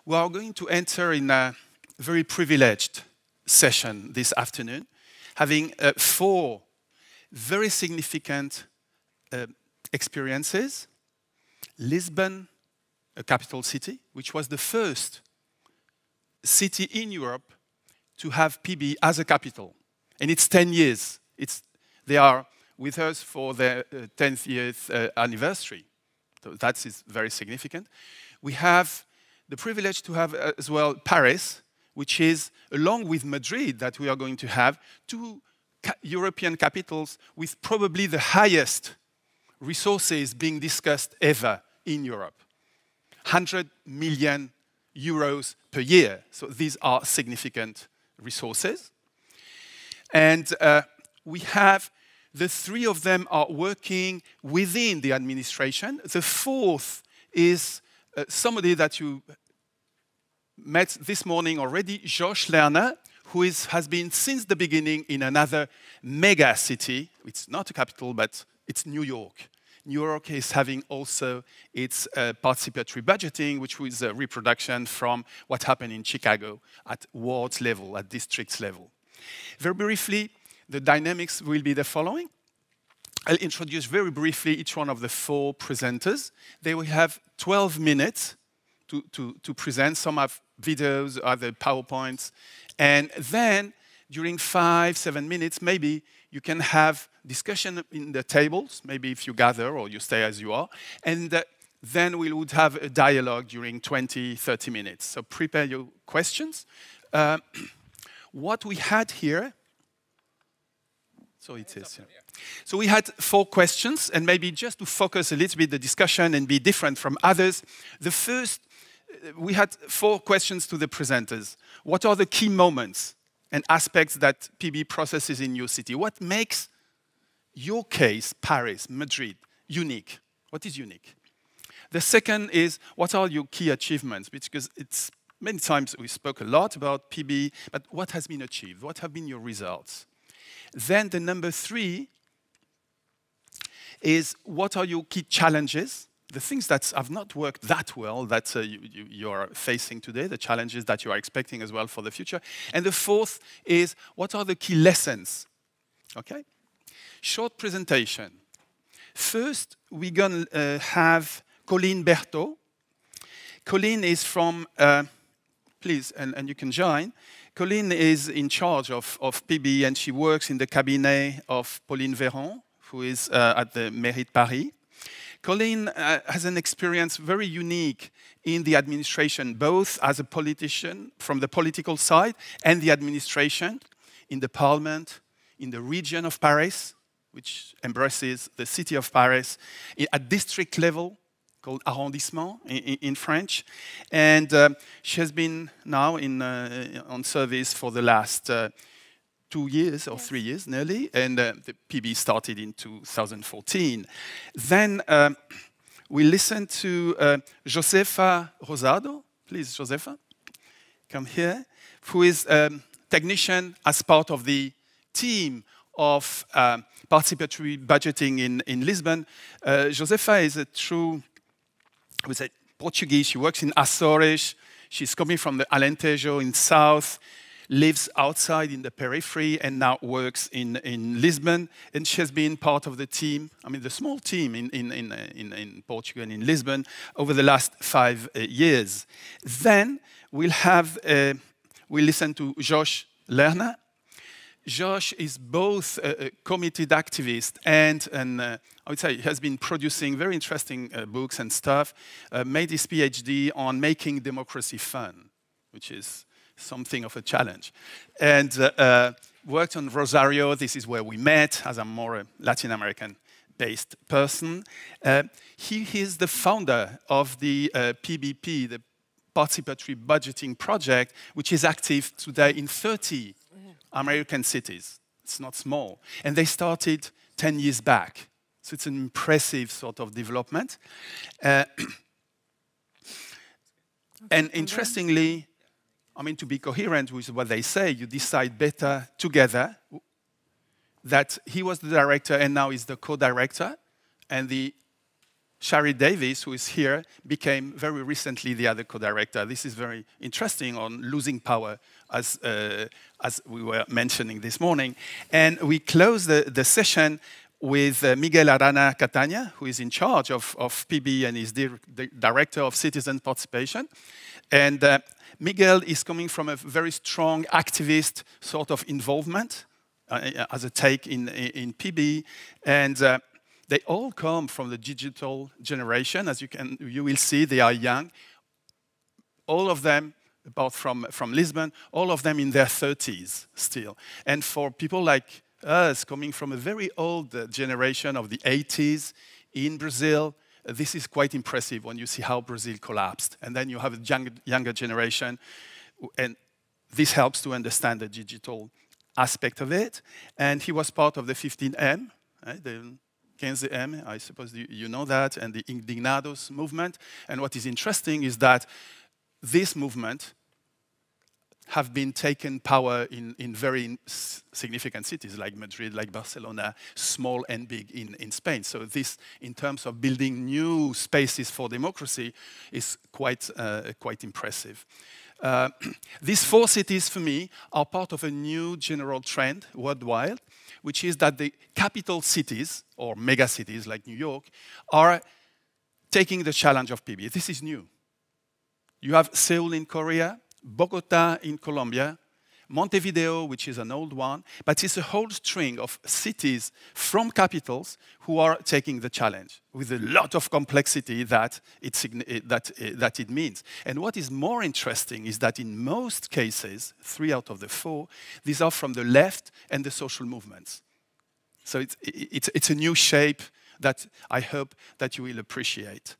We are going to enter in a very privileged session this afternoon, having 4 very significant experiences. Lisbon, a capital city, which was the first city in Europe to have PB as a capital. And it's 10 years. They are with us for their 10th year's anniversary. So that is very significant. We have the privilege to have as well Paris, which is, along with Madrid, that we are going to have, 2 European capitals with probably the highest resources being discussed ever in Europe. 100 million euros per year. So these are significant resources. And we have the 3 of them are working within the administration. The 4th is somebody that you met this morning already, Lerner, who has been since the beginning in another mega city. It's not a capital, but it's New York. New York is having also its participatory budgeting, which was a reproduction from what happened in Chicago at wards level, at districts level. Very briefly, the dynamics will be the following. I'll introduce very briefly each one of the 4 presenters. They will have 12 minutes to present. Some have videos, other PowerPoints. And then, during 5-7 minutes, maybe you can have discussion in the tables, maybe if you gather or you stay as you are. And then we would have a dialogue during 20-30 minutes. So prepare your questions. What we had here, so it is. Yeah. So we had 4 questions, and maybe just to focus a little bit the discussion and be different from others. The first, we had 4 questions to the presenters. What are the key moments and aspects that PB processes in your city? What makes your case, Paris, Madrid, unique? What is unique? The second is, what are your key achievements? Because it's many times we spoke a lot about PB, but what has been achieved? What have been your results? Then the number 3 is, what are your key challenges? The things that have not worked that well that you are facing today, the challenges that you are expecting as well for the future. And the 4th is, what are the key lessons? Okay? Short presentation. First, we're going to have Coline Berthaud. Coline is from, please, and you can join. Coline is in charge of PB, and she works in the cabinet of Pauline Véron, who is at the mairie de Paris. Coline has an experience very unique in the administration, both as a politician from the political side and the administration in the parliament, in the region of Paris, which embraces the city of Paris, at district level, called arrondissement in French. And she has been now on service for the last 2 years or 3 years nearly, and the PB started in 2014. Then we listened to Josefa Rosado. Please, Josefa, come here, who is a technician as part of the team of participatory budgeting in Lisbon. Josefa is a true, I would say, Portuguese. She works in Açores. She's coming from the Alentejo in south, lives outside in the periphery, and now works in Lisbon. And she has been part of the team, I mean the small team in Portugal and in Lisbon over the last 5 years. Then we'll listen to Lerner. Josh is both a committed activist and I would say has been producing very interesting books and stuff, made his PhD on making democracy fun, which is something of a challenge. And worked on Rosario. This is where we met, as I'm more a Latin American-based person. He is the founder of the PBP, the Participatory Budgeting Project, which is active today in 30 American cities. It's not small. And they started 10 years back. So it's an impressive sort of development. And interestingly, I mean, to be coherent with what they say, you decide better together that he was the director and now is the co-director, and the Shari Davis, who is here, became very recently the other co-director. This is very interesting on losing power, as we were mentioning this morning. And we close the session with Miguel Arana Catania, who is in charge of PB and is the director of citizen participation. And Miguel is coming from a very strong activist sort of involvement as a take in PB. And they all come from the digital generation. As you will see, they are young. All of them, apart from Lisbon, all of them in their 30s still. And for people like us, coming from a very old generation of the 80s in Brazil, this is quite impressive when you see how Brazil collapsed. And then you have a younger generation, and this helps to understand the digital aspect of it. And he was part of the 15M, right? The 15M, I suppose you know that, and the Indignados movement. And what is interesting is that this movement have been taken power in very significant cities like Madrid, like Barcelona, small and big in Spain. So this, in terms of building new spaces for democracy, is quite impressive. These 4 cities, for me, are part of a new general trend worldwide, which is that the capital cities, or mega cities like New York, are taking the challenge of PB. This is new. You have Seoul in Korea, Bogota in Colombia, Montevideo, which is an old one, but it's a whole string of cities from capitals who are taking the challenge with a lot of complexity that it means. And what is more interesting is that in most cases, 3 out of the 4, these are from the left and the social movements. So it's a new shape that I hope that you will appreciate.